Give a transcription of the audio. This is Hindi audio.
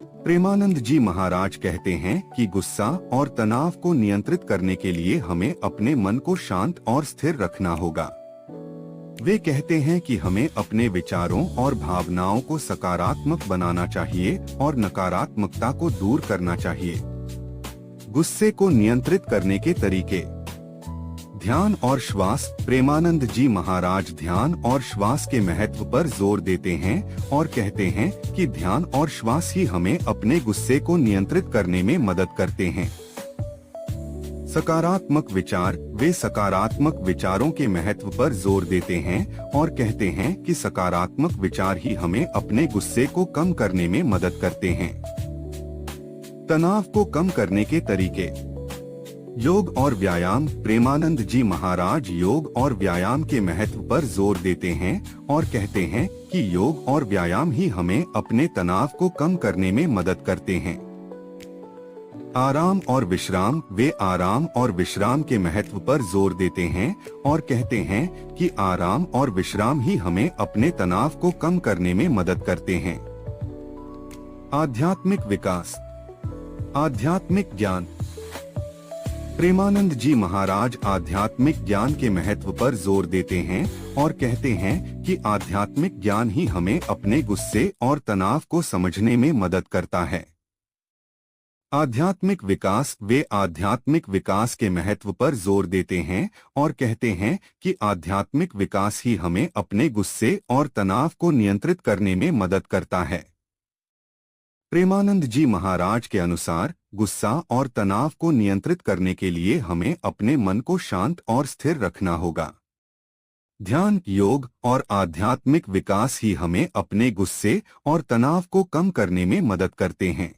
प्रेमानंद जी महाराज कहते हैं कि गुस्सा और तनाव को नियंत्रित करने के लिए हमें अपने मन को शांत और स्थिर रखना होगा। वे कहते हैं कि हमें अपने विचारों और भावनाओं को सकारात्मक बनाना चाहिए और नकारात्मकता को दूर करना चाहिए। गुस्से को नियंत्रित करने के तरीके। ध्यान और श्वास। प्रेमानंद जी महाराज ध्यान और श्वास के महत्व पर जोर देते हैं और कहते हैं कि ध्यान और श्वास ही हमें अपने गुस्से को नियंत्रित करने में मदद करते हैं। सकारात्मक विचार। वे सकारात्मक विचारों के महत्व पर जोर देते हैं और कहते हैं कि सकारात्मक विचार ही हमें अपने गुस्से को कम करने में मदद करते हैं। तनाव को कम करने के तरीके। योग और व्यायाम। प्रेमानंद जी महाराज योग और व्यायाम के महत्व पर जोर देते हैं और कहते हैं कि योग और व्यायाम ही हमें अपने तनाव को कम करने में मदद करते हैं। आराम और विश्राम। वे आराम और विश्राम के महत्व पर जोर देते हैं और कहते हैं कि आराम और विश्राम ही हमें अपने तनाव को कम करने में मदद करते हैं। आध्यात्मिक विकास। आध्यात्मिक ज्ञान। प्रेमानंद जी महाराज आध्यात्मिक ज्ञान के महत्व पर जोर देते हैं और कहते हैं कि आध्यात्मिक ज्ञान ही हमें अपने गुस्से और तनाव को समझने में मदद करता है। आध्यात्मिक विकास। वे आध्यात्मिक विकास के महत्व पर जोर देते हैं और कहते हैं कि आध्यात्मिक विकास ही हमें अपने गुस्से और तनाव को नियंत्रित करने में मदद करता है। प्रेमानंद जी महाराज के अनुसार गुस्सा और तनाव को नियंत्रित करने के लिए हमें अपने मन को शांत और स्थिर रखना होगा। ध्यान, योग और आध्यात्मिक विकास ही हमें अपने गुस्से और तनाव को कम करने में मदद करते हैं।